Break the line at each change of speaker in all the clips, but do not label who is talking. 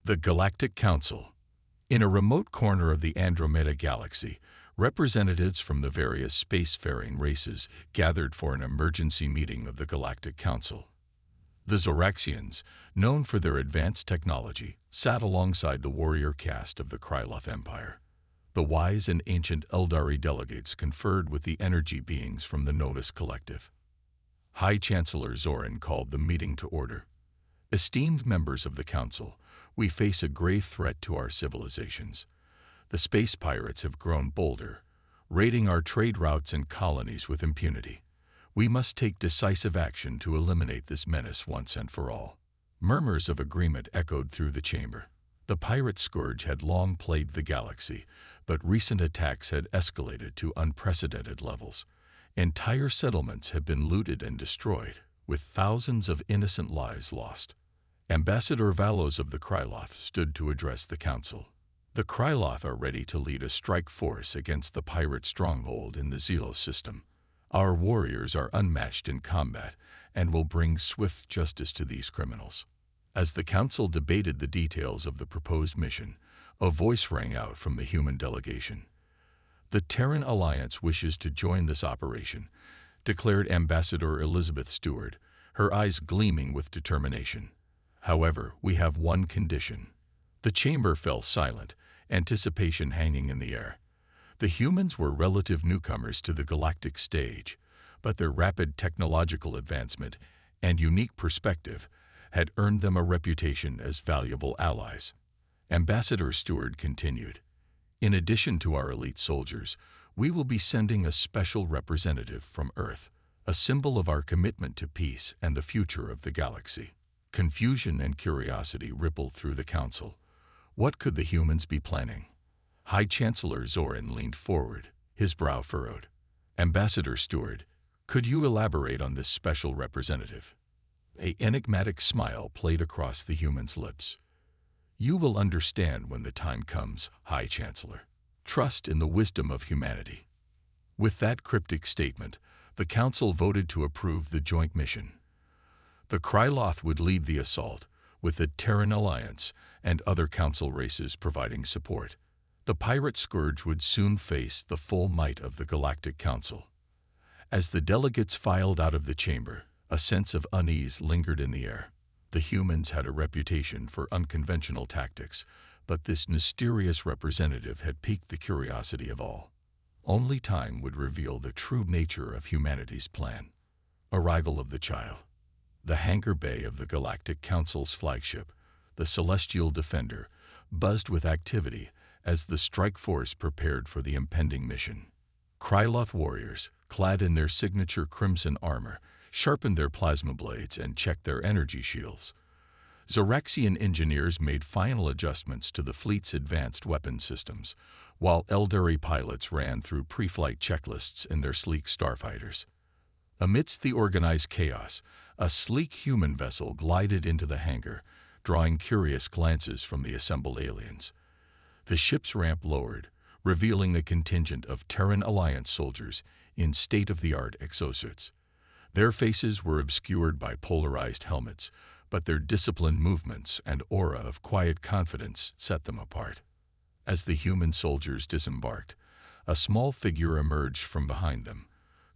The Galactic Council. In a remote corner of the Andromeda Galaxy, representatives from the various spacefaring races gathered for an emergency meeting of the Galactic Council. The Zoraxians, known for their advanced technology, sat alongside the warrior caste of the Kryloth Empire. The wise and ancient Eldari delegates conferred with the energy beings from the Novus Collective. High Chancellor Zoran called the meeting to order. Esteemed members of the Council, we face a grave threat to our civilizations. The space pirates have grown bolder, raiding our trade routes and colonies with impunity. We must take decisive action to eliminate this menace once and for all. Murmurs of agreement echoed through the chamber. The pirate scourge had long plagued the galaxy, but recent attacks had escalated to unprecedented levels. Entire settlements had been looted and destroyed, with thousands of innocent lives lost. Ambassador Valos of the Kryloth stood to address the council. The Kryloth are ready to lead a strike force against the pirate stronghold in the Zelos system. Our warriors are unmatched in combat and will bring swift justice to these criminals. As the council debated the details of the proposed mission, a voice rang out from the human delegation. The Terran Alliance wishes to join this operation, declared Ambassador Elizabeth Stewart, her eyes gleaming with determination. However, we have one condition. The chamber fell silent, anticipation hanging in the air. The humans were relative newcomers to the galactic stage, but their rapid technological advancement and unique perspective had earned them a reputation as valuable allies. Ambassador Stewart continued, "In addition to our elite soldiers, we will be sending a special representative from Earth, a symbol of our commitment to peace and the future of the galaxy." Confusion and curiosity rippled through the council. What could the humans be planning? High Chancellor Zoran leaned forward, his brow furrowed. "Ambassador Stewart, could you elaborate on this special representative?" An enigmatic smile played across the human's lips. "You will understand when the time comes, High Chancellor. Trust in the wisdom of humanity." With that cryptic statement, the council voted to approve the joint mission. The Kryloth would lead the assault, with the Terran Alliance and other council races providing support. The pirate scourge would soon face the full might of the Galactic Council. As the delegates filed out of the chamber, a sense of unease lingered in the air. The humans had a reputation for unconventional tactics, but this mysterious representative had piqued the curiosity of all. Only time would reveal the true nature of humanity's plan. Arrival of the child. The hangar bay of the Galactic Council's flagship, the Celestial Defender, buzzed with activity as the strike force prepared for the impending mission. Kryloth warriors, clad in their signature crimson armor, sharpened their plasma blades and checked their energy shields. Zoraxian engineers made final adjustments to the fleet's advanced weapon systems, while Eldari pilots ran through pre-flight checklists in their sleek starfighters. Amidst the organized chaos, a sleek human vessel glided into the hangar, drawing curious glances from the assembled aliens. The ship's ramp lowered, revealing a contingent of Terran Alliance soldiers in state-of-the-art exosuits. Their faces were obscured by polarized helmets, but their disciplined movements and aura of quiet confidence set them apart. As the human soldiers disembarked, a small figure emerged from behind them,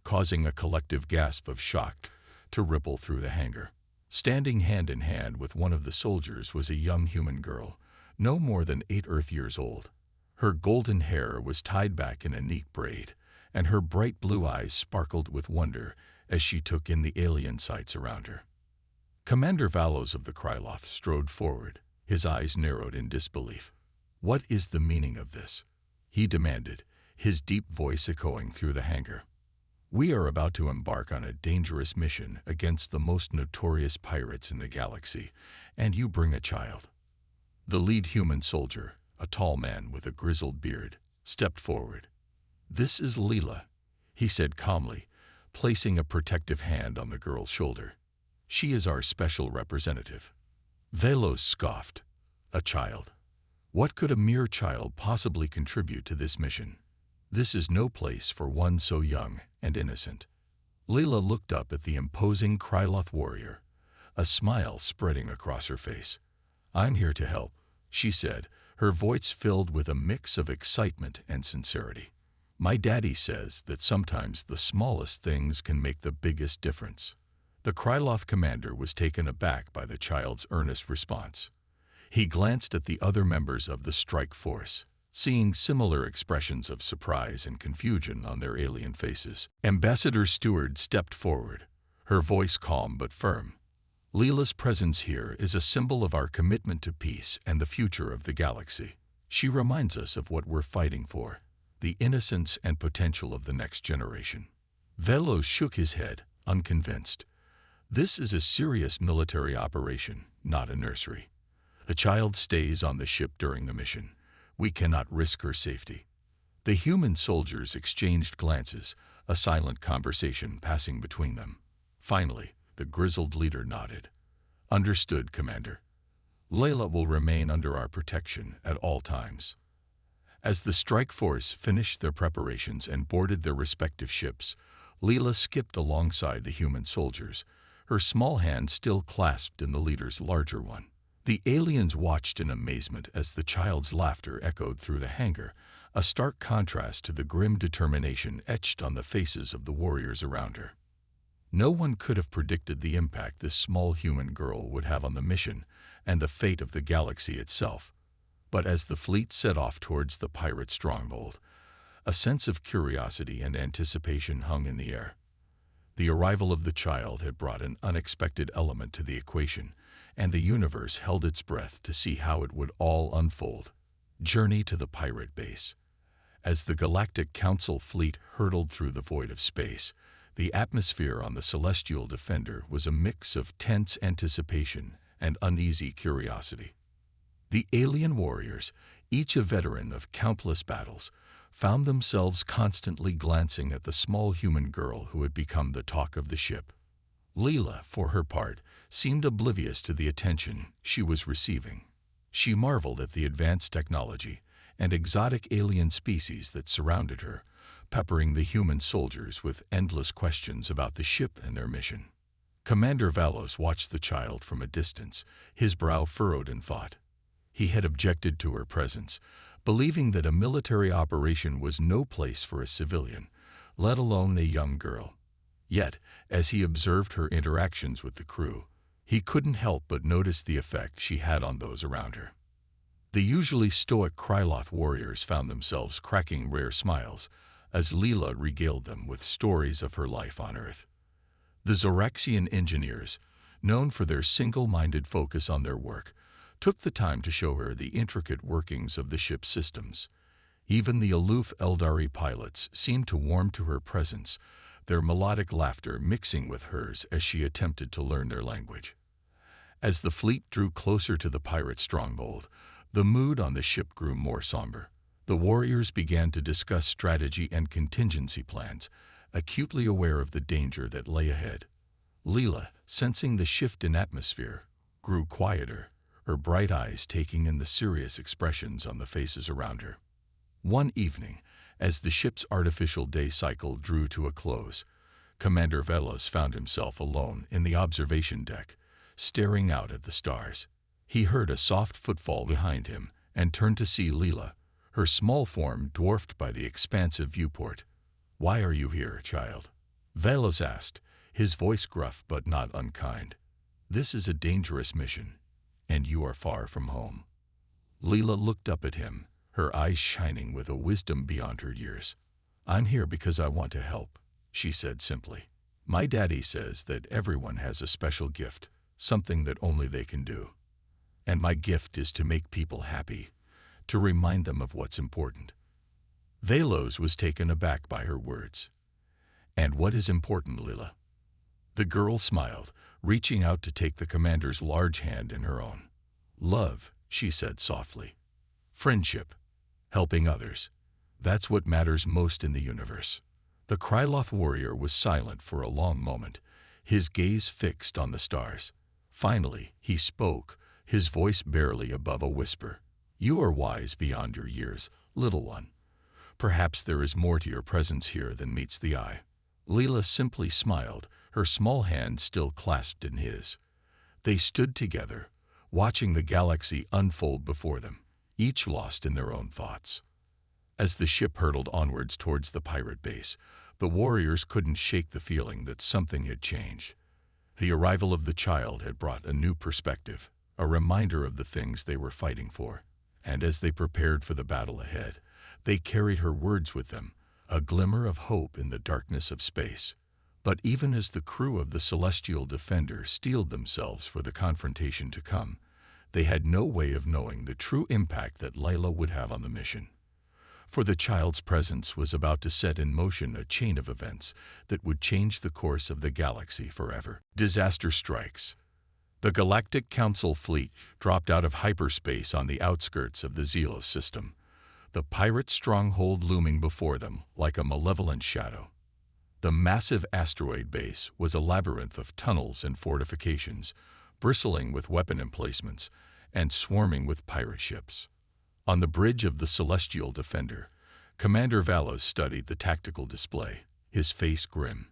causing a collective gasp of shock to ripple through the hangar. Standing hand in hand with one of the soldiers was a young human girl, no more than 8 Earth years old. Her golden hair was tied back in a neat braid, and her bright blue eyes sparkled with wonder as she took in the alien sights around her. Commander Valos of the Kryloth strode forward, his eyes narrowed in disbelief. "What is the meaning of this?" he demanded, his deep voice echoing through the hangar. "We are about to embark on a dangerous mission against the most notorious pirates in the galaxy, and you bring a child." The lead human soldier, a tall man with a grizzled beard, stepped forward. "This is Leela," he said calmly, placing a protective hand on the girl's shoulder. "She is our special representative." Velos scoffed. "A child? What could a mere child possibly contribute to this mission? This is no place for one so young and innocent." Leela looked up at the imposing Kryloth warrior, a smile spreading across her face. "I'm here to help," she said, her voice filled with a mix of excitement and sincerity. My daddy says that sometimes the smallest things can make the biggest difference. The Krylov commander was taken aback by the child's earnest response. He glanced at the other members of the strike force, seeing similar expressions of surprise and confusion on their alien faces. Ambassador Stewart stepped forward, her voice calm but firm. Leela's presence here is a symbol of our commitment to peace and the future of the galaxy. She reminds us of what we're fighting for, the innocence and potential of the next generation. Velos shook his head, unconvinced. This is a serious military operation, not a nursery. The child stays on the ship during the mission. We cannot risk her safety. The human soldiers exchanged glances, a silent conversation passing between them. Finally, the grizzled leader nodded. Understood, Commander. Leela will remain under our protection at all times. As the strike force finished their preparations and boarded their respective ships, Leela skipped alongside the human soldiers, her small hand still clasped in the leader's larger one. The aliens watched in amazement as the child's laughter echoed through the hangar, a stark contrast to the grim determination etched on the faces of the warriors around her. No one could have predicted the impact this small human girl would have on the mission and the fate of the galaxy itself. But as the fleet set off towards the pirate stronghold, a sense of curiosity and anticipation hung in the air. The arrival of the child had brought an unexpected element to the equation, and the universe held its breath to see how it would all unfold. Journey to the pirate base. As the Galactic Council fleet hurtled through the void of space, the atmosphere on the Celestial Defender was a mix of tense anticipation and uneasy curiosity. The alien warriors, each a veteran of countless battles, found themselves constantly glancing at the small human girl who had become the talk of the ship. Leela, for her part, seemed oblivious to the attention she was receiving. She marveled at the advanced technology and exotic alien species that surrounded her, peppering the human soldiers with endless questions about the ship and their mission. Commander Valos watched the child from a distance, his brow furrowed in thought. He had objected to her presence, believing that a military operation was no place for a civilian, let alone a young girl. Yet, as he observed her interactions with the crew, he couldn't help but notice the effect she had on those around her. The usually stoic Krylov warriors found themselves cracking rare smiles as Leela regaled them with stories of her life on Earth. The Zoraxian engineers, known for their single-minded focus on their work, took the time to show her the intricate workings of the ship's systems. Even the aloof Eldari pilots seemed to warm to her presence, their melodic laughter mixing with hers as she attempted to learn their language. As the fleet drew closer to the pirate stronghold, the mood on the ship grew more somber. The warriors began to discuss strategy and contingency plans, acutely aware of the danger that lay ahead. Leela, sensing the shift in atmosphere, grew quieter, her bright eyes taking in the serious expressions on the faces around her. One evening, as the ship's artificial day cycle drew to a close, Commander Velos found himself alone in the observation deck, staring out at the stars. He heard a soft footfall behind him and turned to see Leela, her small form dwarfed by the expansive viewport. "Why are you here, child?" Velos asked, his voice gruff but not unkind. "This is a dangerous mission, and you are far from home." Leela looked up at him, her eyes shining with a wisdom beyond her years. "I'm here because I want to help," she said simply. "My daddy says that everyone has a special gift, something that only they can do. And my gift is to make people happy, to remind them of what's important." Velos was taken aback by her words. "And what is important, Leela?" The girl smiled, reaching out to take the commander's large hand in her own. "Love," she said softly. "Friendship. Helping others. That's what matters most in the universe." The Krylov warrior was silent for a long moment, his gaze fixed on the stars. Finally, he spoke, his voice barely above a whisper. "You are wise beyond your years, little one. Perhaps there is more to your presence here than meets the eye." Leela simply smiled, her small hand still clasped in his. They stood together, watching the galaxy unfold before them, each lost in their own thoughts. As the ship hurtled onwards towards the pirate base, the warriors couldn't shake the feeling that something had changed. The arrival of the child had brought a new perspective, a reminder of the things they were fighting for. And as they prepared for the battle ahead, they carried her words with them, a glimmer of hope in the darkness of space. But even as the crew of the Celestial Defender steeled themselves for the confrontation to come, they had no way of knowing the true impact that Layla would have on the mission. For the child's presence was about to set in motion a chain of events that would change the course of the galaxy forever. Disaster strikes. The Galactic Council fleet dropped out of hyperspace on the outskirts of the Zelos system, the pirate stronghold looming before them like a malevolent shadow. The massive asteroid base was a labyrinth of tunnels and fortifications, bristling with weapon emplacements and swarming with pirate ships. On the bridge of the Celestial Defender, Commander Valos studied the tactical display, his face grim.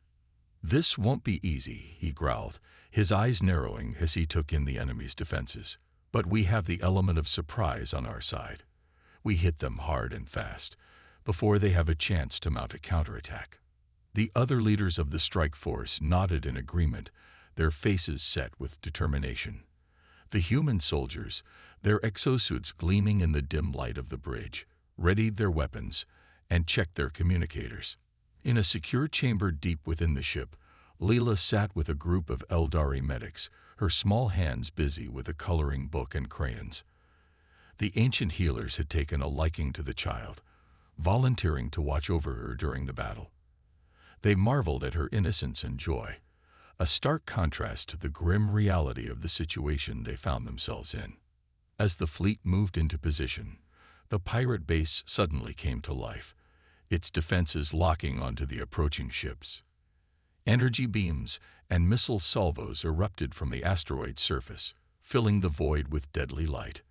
"This won't be easy," he growled, his eyes narrowing as he took in the enemy's defenses. "But we have the element of surprise on our side. We hit them hard and fast, before they have a chance to mount a counterattack." The other leaders of the strike force nodded in agreement, their faces set with determination. The human soldiers, their exosuits gleaming in the dim light of the bridge, readied their weapons and checked their communicators. In a secure chamber deep within the ship, Leela sat with a group of Eldari medics, her small hands busy with a coloring book and crayons. The ancient healers had taken a liking to the child, volunteering to watch over her during the battle. They marveled at her innocence and joy, a stark contrast to the grim reality of the situation they found themselves in. As the fleet moved into position, the pirate base suddenly came to life, its defenses locking onto the approaching ships. Energy beams and missile salvos erupted from the asteroid's surface, filling the void with deadly light.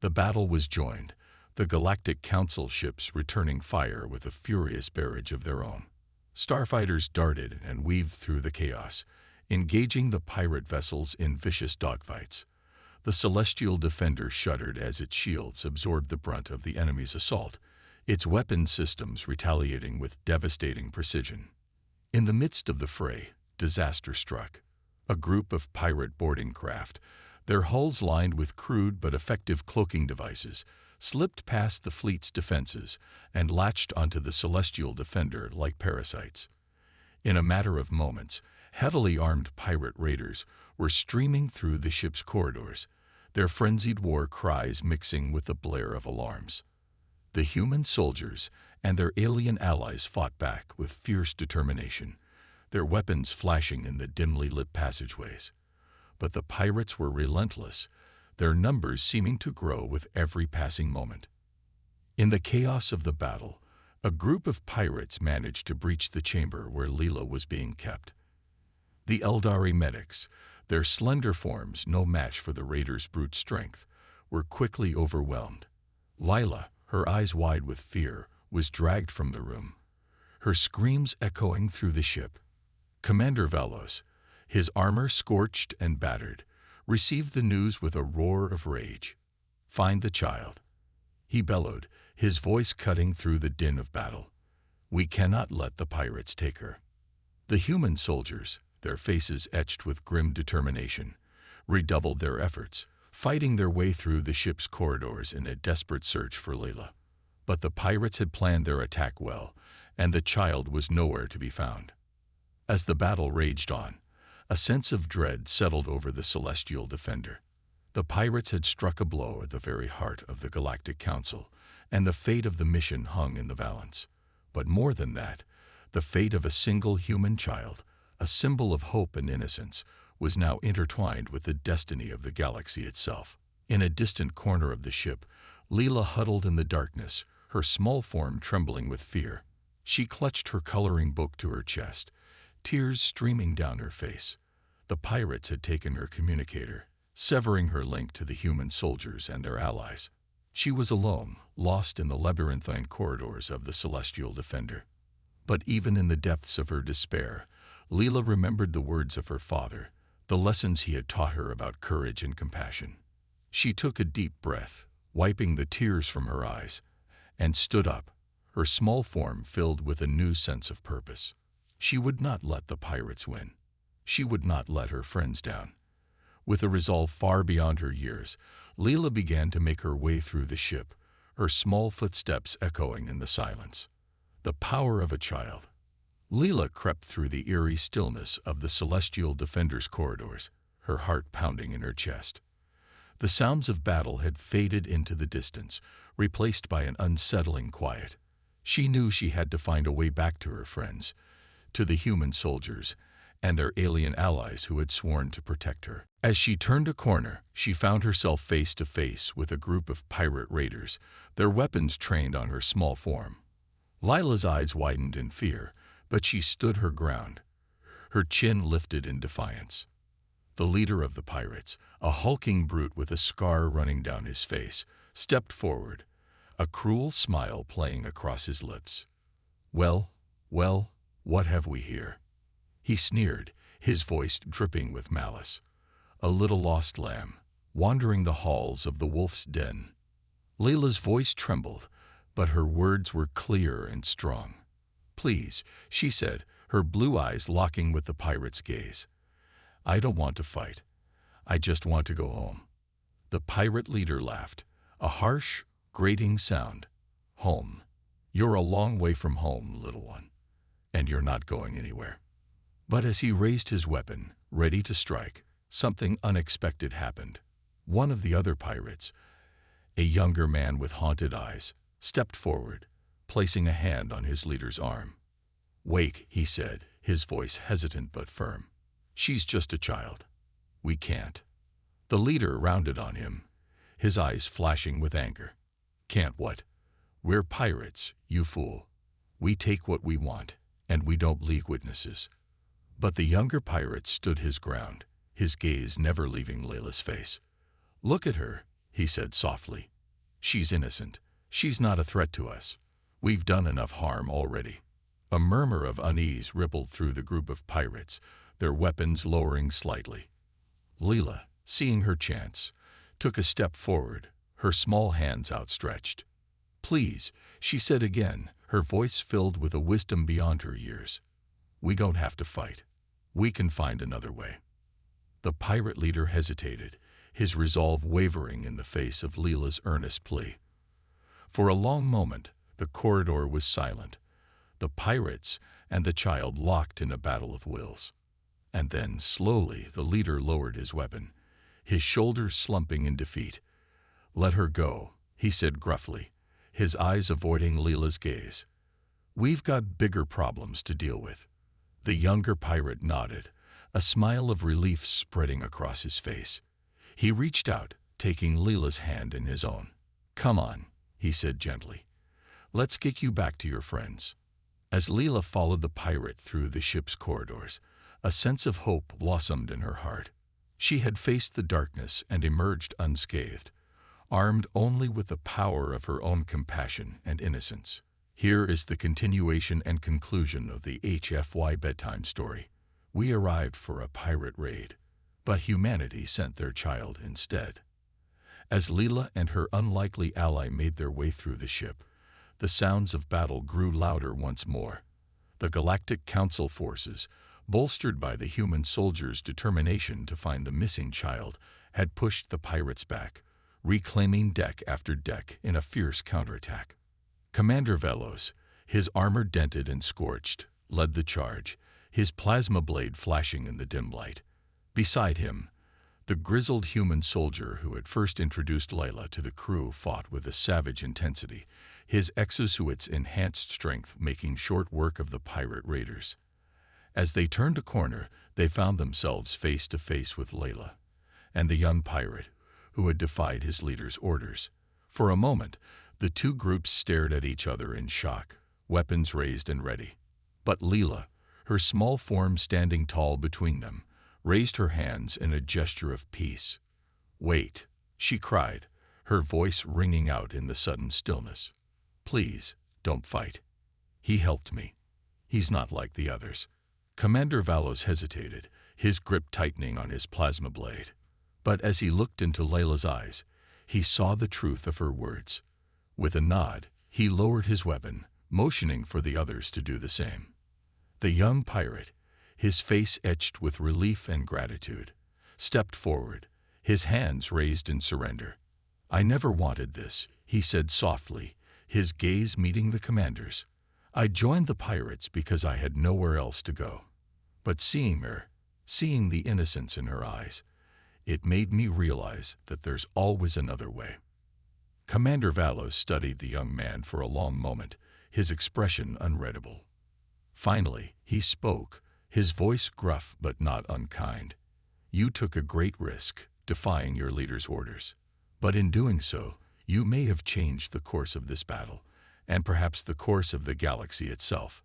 The battle was joined, the Galactic Council ships returning fire with a furious barrage of their own. Starfighters darted and weaved through the chaos, engaging the pirate vessels in vicious dogfights. The Celestial Defender shuddered as its shields absorbed the brunt of the enemy's assault, its weapon systems retaliating with devastating precision. In the midst of the fray, disaster struck. A group of pirate boarding craft, their hulls lined with crude but effective cloaking devices, slipped past the fleet's defenses and latched onto the Celestial Defender like parasites. In a matter of moments, heavily armed pirate raiders were streaming through the ship's corridors, their frenzied war cries mixing with the blare of alarms. The human soldiers and their alien allies fought back with fierce determination, their weapons flashing in the dimly lit passageways. But the pirates were relentless, their numbers seeming to grow with every passing moment. In the chaos of the battle, a group of pirates managed to breach the chamber where Leela was being kept. The Eldari medics, their slender forms no match for the raiders' brute strength, were quickly overwhelmed. Lila, her eyes wide with fear, was dragged from the room, her screams echoing through the ship. Commander Valos, his armor scorched and battered, received the news with a roar of rage. "Find the child," he bellowed, his voice cutting through the din of battle. "We cannot let the pirates take her." The human soldiers, their faces etched with grim determination, redoubled their efforts, fighting their way through the ship's corridors in a desperate search for Layla. But the pirates had planned their attack well, and the child was nowhere to be found. As the battle raged on, a sense of dread settled over the Celestial Defender. The pirates had struck a blow at the very heart of the Galactic Council, and the fate of the mission hung in the balance. But more than that, the fate of a single human child, a symbol of hope and innocence, was now intertwined with the destiny of the galaxy itself. In a distant corner of the ship, Leela huddled in the darkness, her small form trembling with fear. She clutched her coloring book to her chest, tears streaming down her face. The pirates had taken her communicator, severing her link to the human soldiers and their allies. She was alone, lost in the labyrinthine corridors of the Celestial Defender. But even in the depths of her despair, Leela remembered the words of her father, the lessons he had taught her about courage and compassion. She took a deep breath, wiping the tears from her eyes, and stood up, her small form filled with a new sense of purpose. She would not let the pirates win. She would not let her friends down. With a resolve far beyond her years, Leela began to make her way through the ship, her small footsteps echoing in the silence. The power of a child. Leela crept through the eerie stillness of the Celestial Defender's corridors, her heart pounding in her chest. The sounds of battle had faded into the distance, replaced by an unsettling quiet. She knew she had to find a way back to her friends, to the human soldiers, and their alien allies who had sworn to protect her. As she turned a corner, she found herself face to face with a group of pirate raiders, their weapons trained on her small form. Lila's eyes widened in fear, but she stood her ground, her chin lifted in defiance. The leader of the pirates, a hulking brute with a scar running down his face, stepped forward, a cruel smile playing across his lips. Well, what have we here?" He sneered, his voice dripping with malice. "A little lost lamb, wandering the halls of the wolf's den." Layla's voice trembled, but her words were clear and strong. "Please," she said, her blue eyes locking with the pirate's gaze. "I don't want to fight. I just want to go home." The pirate leader laughed, a harsh, grating sound. "Home. You're a long way from home, little one, and you're not going anywhere." But as he raised his weapon, ready to strike, something unexpected happened. One of the other pirates, a younger man with haunted eyes, stepped forward, placing a hand on his leader's arm. "Wait," he said, his voice hesitant but firm. "She's just a child. We can't." The leader rounded on him, his eyes flashing with anger. "Can't what? We're pirates, you fool. We take what we want, and we don't leave witnesses." But the younger pirate stood his ground, his gaze never leaving Layla's face. "Look at her," he said softly. "She's innocent. She's not a threat to us. We've done enough harm already." A murmur of unease rippled through the group of pirates, their weapons lowering slightly. Leela, seeing her chance, took a step forward, her small hands outstretched. "Please," she said again, her voice filled with a wisdom beyond her years. "We don't have to fight. We can find another way." The pirate leader hesitated, his resolve wavering in the face of Leela's earnest plea. For a long moment, the corridor was silent, the pirates and the child locked in a battle of wills. And then, slowly, the leader lowered his weapon, his shoulders slumping in defeat. "Let her go," he said gruffly, his eyes avoiding Leela's gaze. "We've got bigger problems to deal with." The younger pirate nodded, a smile of relief spreading across his face. He reached out, taking Leela's hand in his own. "Come on," he said gently. "Let's get you back to your friends." As Leela followed the pirate through the ship's corridors, a sense of hope blossomed in her heart. She had faced the darkness and emerged unscathed, armed only with the power of her own compassion and innocence. Here is the continuation and conclusion of the HFY Bedtime story. We arrived for a pirate raid, but humanity sent their child instead. As Leela and her unlikely ally made their way through the ship, the sounds of battle grew louder once more. The Galactic Council forces, bolstered by the human soldiers' determination to find the missing child, had pushed the pirates back, reclaiming deck after deck in a fierce counterattack. Commander Velos, his armor dented and scorched, led the charge, his plasma blade flashing in the dim light. Beside him, the grizzled human soldier who had first introduced Layla to the crew fought with a savage intensity, his exosuit's enhanced strength making short work of the pirate raiders. As they turned a corner, they found themselves face to face with Layla and the young pirate, who had defied his leader's orders. For a moment, the two groups stared at each other in shock, weapons raised and ready. But Leela, her small form standing tall between them, raised her hands in a gesture of peace. "Wait," she cried, her voice ringing out in the sudden stillness. "Please, don't fight. He helped me. He's not like the others." Commander Velos hesitated, his grip tightening on his plasma blade. But as he looked into Layla's eyes, He saw the truth of her words. With a nod, he lowered his weapon, motioning for the others to do the same. The young pirate, his face etched with relief and gratitude, stepped forward, his hands raised in surrender. "I never wanted this," he said softly, his gaze meeting the commander's. "I joined the pirates because I had nowhere else to go. But seeing her, seeing the innocence in her eyes, it made me realize that there's always another way." Commander Valos studied the young man for a long moment, his expression unreadable. Finally, he spoke, his voice gruff but not unkind. "You took a great risk, defying your leader's orders. But in doing so, you may have changed the course of this battle, and perhaps the course of the galaxy itself."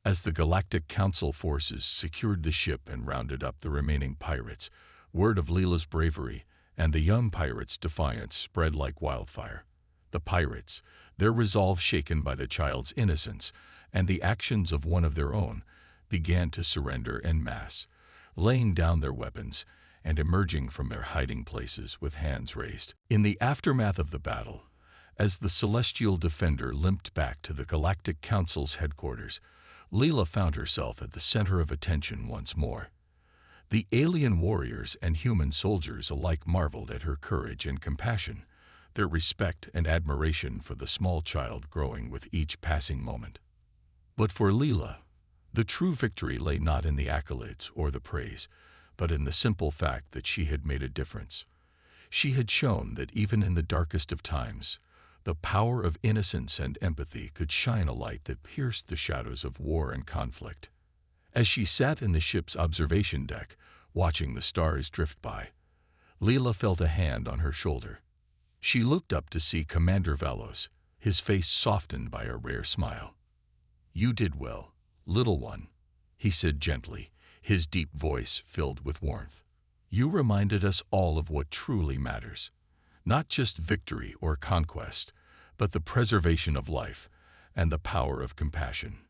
As the Galactic Council forces secured the ship and rounded up the remaining pirates, word of Leela's bravery and the young pirate's defiance spread like wildfire. The pirates, their resolve shaken by the child's innocence and the actions of one of their own, began to surrender en masse, laying down their weapons and emerging from their hiding places with hands raised. In the aftermath of the battle, as the Celestial Defender limped back to the Galactic Council's headquarters, Leela found herself at the center of attention once more. The alien warriors and human soldiers alike marveled at her courage and compassion, their respect and admiration for the small child growing with each passing moment. But for Leela, the true victory lay not in the accolades or the praise, but in the simple fact that she had made a difference. She had shown that even in the darkest of times, the power of innocence and empathy could shine a light that pierced the shadows of war and conflict. As she sat in the ship's observation deck, watching the stars drift by, Leela felt a hand on her shoulder. She looked up to see Commander Valos, his face softened by a rare smile. "You did well, little one," he said gently, his deep voice filled with warmth. "You reminded us all of what truly matters. Not just victory or conquest, but the preservation of life and the power of compassion."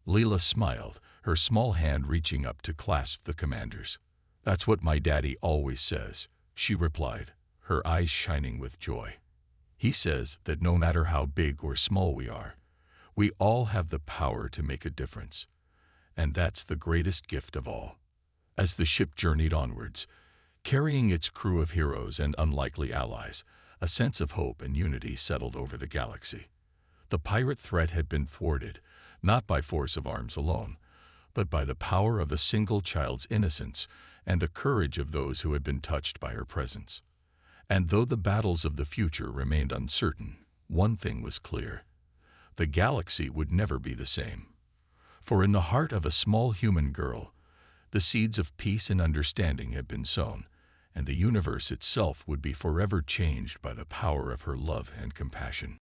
Leela smiled, her small hand reaching up to clasp the commander's. "That's what my daddy always says," she replied, her eyes shining with joy. "He says that no matter how big or small we all have the power to make a difference. And that's the greatest gift of all." As the ship journeyed onwards, carrying its crew of heroes and unlikely allies, a sense of hope and unity settled over the galaxy. The pirate threat had been thwarted, not by force of arms alone, but by the power of a single child's innocence and the courage of those who had been touched by her presence. And though the battles of the future remained uncertain, one thing was clear: the galaxy would never be the same. For in the heart of a small human girl, the seeds of peace and understanding had been sown, and the universe itself would be forever changed by the power of her love and compassion.